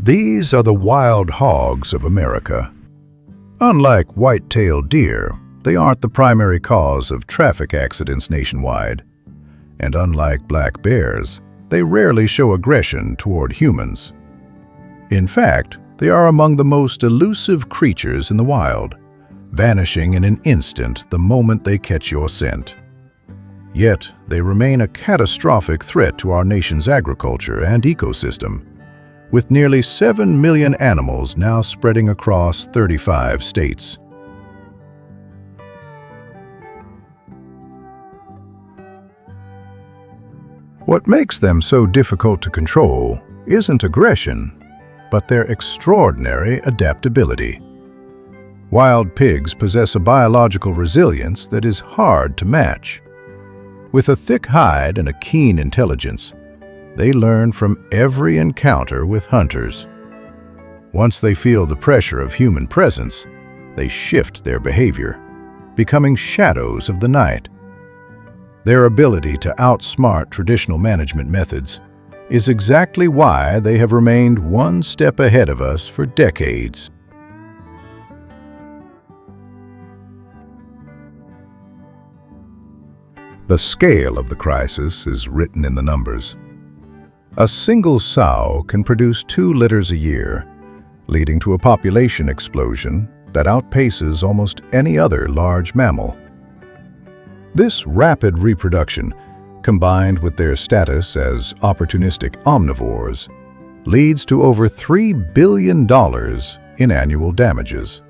These are the wild hogs of America. Unlike white-tailed deer, they aren't the primary cause of traffic accidents nationwide. And unlike black bears, they rarely show aggression toward humans. In fact, they are among the most elusive creatures in the wild, vanishing in an instant the moment they catch your scent. Yet, they remain a catastrophic threat to our nation's agriculture and ecosystem, with nearly 7 million animals now spreading across 35 states. What makes them so difficult to control isn't aggression, but their extraordinary adaptability. Wild pigs possess a biological resilience that is hard to match. With a thick hide and a keen intelligence, they learn from every encounter with hunters. Once they feel the pressure of human presence, they shift their behavior, becoming shadows of the night. Their ability to outsmart traditional management methods is exactly why they have remained one step ahead of us for decades. The scale of the crisis is written in the numbers. A single sow can produce 2 litters a year, leading to a population explosion that outpaces almost any other large mammal. This rapid reproduction, combined with their status as opportunistic omnivores, leads to over $3 billion in annual damages.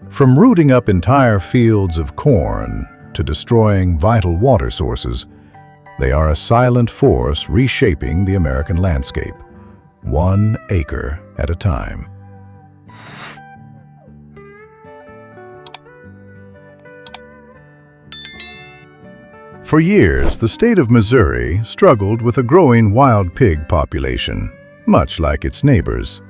From rooting up entire fields of corn to destroying vital water sources, they are a silent force reshaping the American landscape, 1 acre at a time. For years, the state of Missouri struggled with a growing wild pig population, much like its neighbors.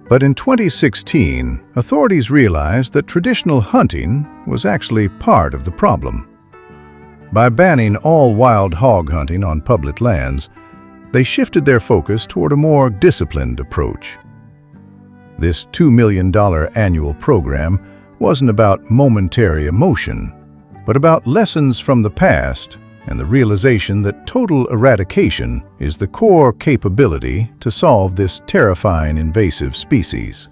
But in 2016, authorities realized that traditional hunting was actually part of the problem. By banning all wild hog hunting on public lands, they shifted their focus toward a more disciplined approach. This $2 million annual program wasn't about momentary emotion, but about lessons from the past and the realization that total eradication is the core capability to solve this terrifying invasive species.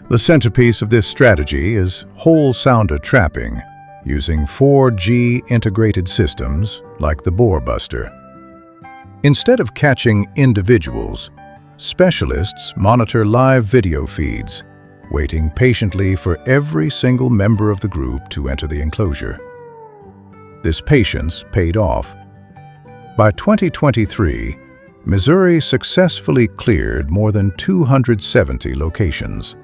The centerpiece of this strategy is whole sounder trapping, using 4G integrated systems like the Boar Buster. Instead of catching individuals, specialists monitor live video feeds, waiting patiently for every single member of the group to enter the enclosure. This patience paid off. By 2023, Missouri successfully cleared more than 270 locations.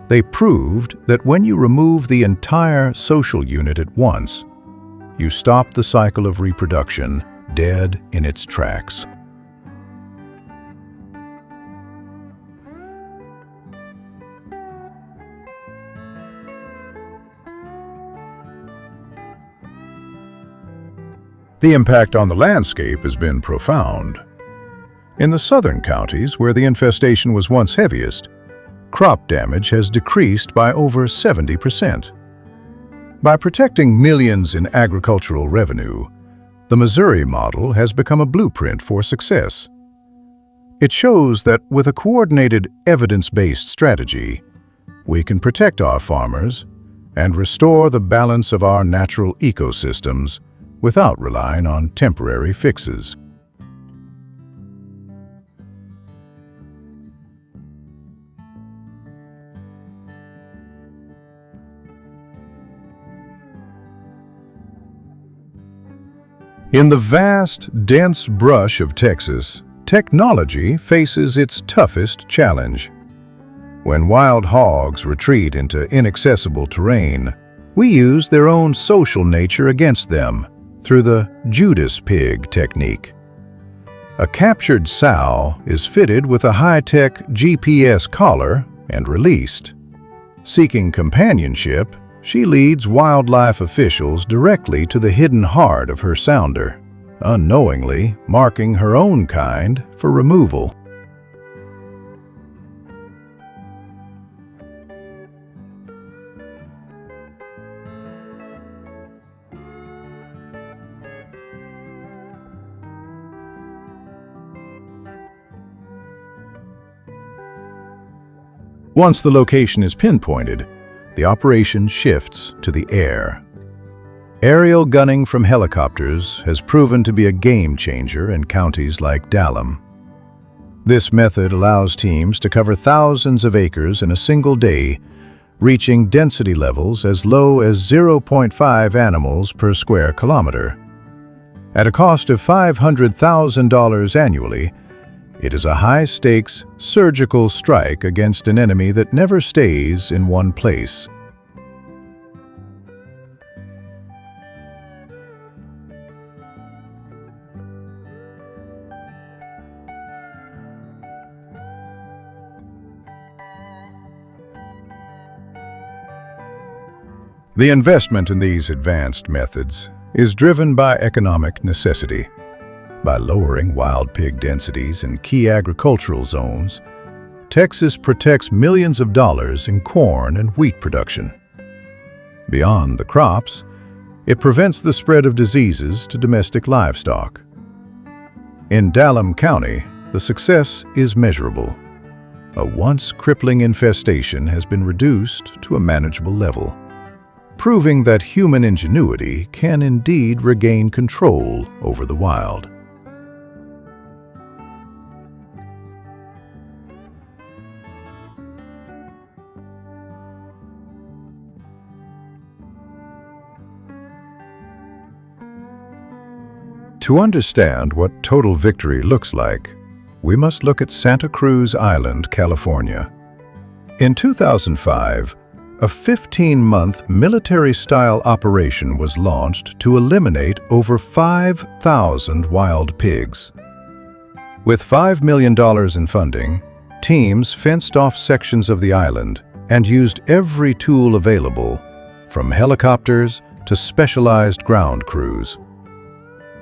They proved that when you remove the entire social unit at once, you stop the cycle of reproduction dead in its tracks. The impact on the landscape has been profound. In the southern counties, where the infestation was once heaviest, crop damage has decreased by over 70%. By protecting millions in agricultural revenue, the Missouri model has become a blueprint for success. It shows that with a coordinated, evidence-based strategy, we can protect our farmers and restore the balance of our natural ecosystems without relying on temporary fixes. In the vast, dense brush of Texas, technology faces its toughest challenge. When wild hogs retreat into inaccessible terrain, we use their own social nature against them through the Judas pig technique. A captured sow is fitted with a high-tech GPS collar and released. Seeking companionship, she leads wildlife officials directly to the hidden heart of her sounder, unknowingly marking her own kind for removal. Once the location is pinpointed, the operation shifts to the air. Aerial gunning from helicopters has proven to be a game changer in counties like Dallam. This method allows teams to cover thousands of acres in a single day, reaching density levels as low as 0.5 animals per square kilometer. At a cost of $500,000 annually, it is a high-stakes, surgical strike against an enemy that never stays in one place. The investment in these advanced methods is driven by economic necessity. By lowering wild pig densities in key agricultural zones, Texas protects millions of dollars in corn and wheat production. Beyond the crops, it prevents the spread of diseases to domestic livestock. In Dallam County, the success is measurable. A once crippling infestation has been reduced to a manageable level, proving that human ingenuity can indeed regain control over the wild. To understand what total victory looks like, we must look at Santa Cruz Island, California. In 2005, a 15-month military-style operation was launched to eliminate over 5,000 wild pigs. With $5 million in funding, teams fenced off sections of the island and used every tool available, from helicopters to specialized ground crews.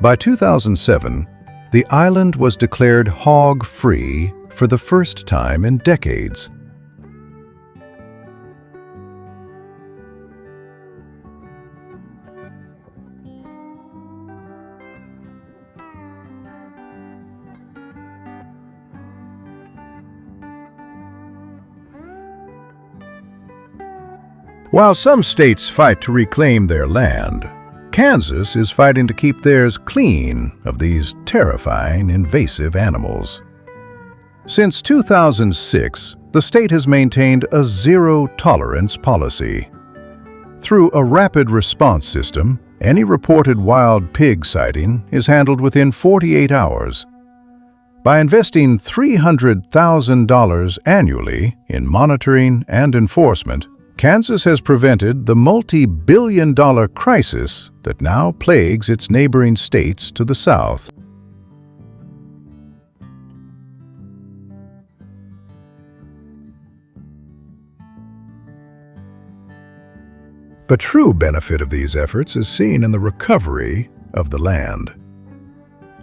By 2007, the island was declared hog-free for the first time in decades. While some states fight to reclaim their land, Kansas is fighting to keep theirs clean of these terrifying invasive animals. Since 2006, the state has maintained a zero-tolerance policy. Through a rapid response system, any reported wild pig sighting is handled within 48 hours. By investing $300,000 annually in monitoring and enforcement, Kansas has prevented the multi-billion-dollar crisis that now plagues its neighboring states to the south. The true benefit of these efforts is seen in the recovery of the land.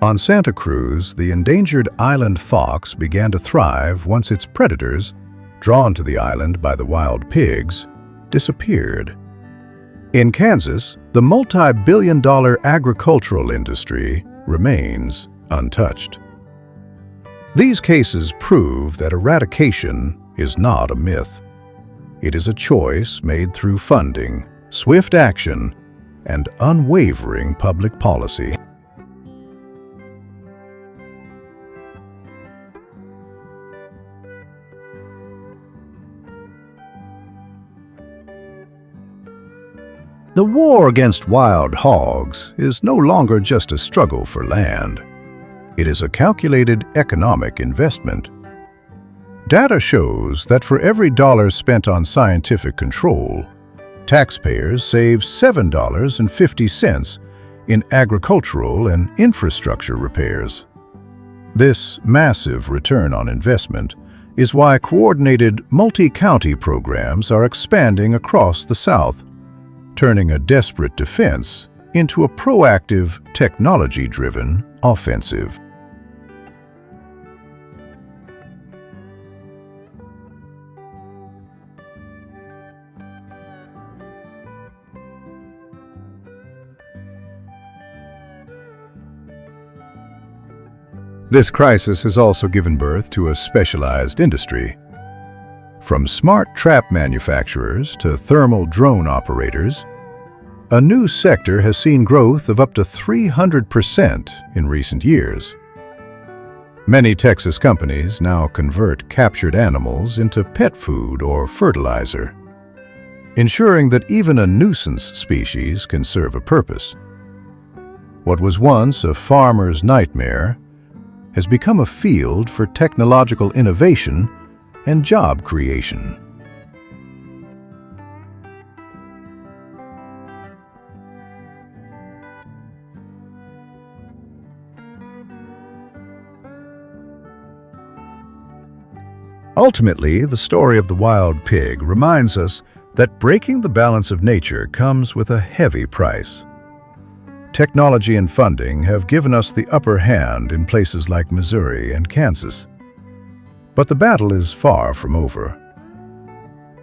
On Santa Cruz, the endangered island fox began to thrive once its predators, drawn to the island by the wild pigs, disappeared. In Kansas, the multi-billion-dollar agricultural industry remains untouched. These cases prove that eradication is not a myth. It is a choice made through funding, swift action, and unwavering public policy. The war against wild hogs is no longer just a struggle for land. It is a calculated economic investment. Data shows that for every dollar spent on scientific control, taxpayers save $7.50 in agricultural and infrastructure repairs. This massive return on investment is why coordinated multi-county programs are expanding across the South, turning a desperate defense into a proactive, technology-driven offensive. This crisis has also given birth to a specialized industry. From smart trap manufacturers to thermal drone operators, a new sector has seen growth of up to 300% in recent years. Many Texas companies now convert captured animals into pet food or fertilizer, ensuring that even a nuisance species can serve a purpose. What was once a farmer's nightmare has become a field for technological innovation and job creation. Ultimately, the story of the wild pig reminds us that breaking the balance of nature comes with a heavy price. Technology and funding have given us the upper hand in places like Missouri and Kansas. But the battle is far from over.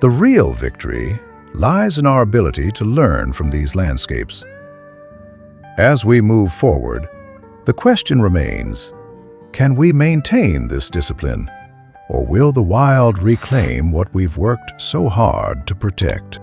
The real victory lies in our ability to learn from these landscapes. As we move forward, the question remains, can we maintain this discipline, or will the wild reclaim what we've worked so hard to protect?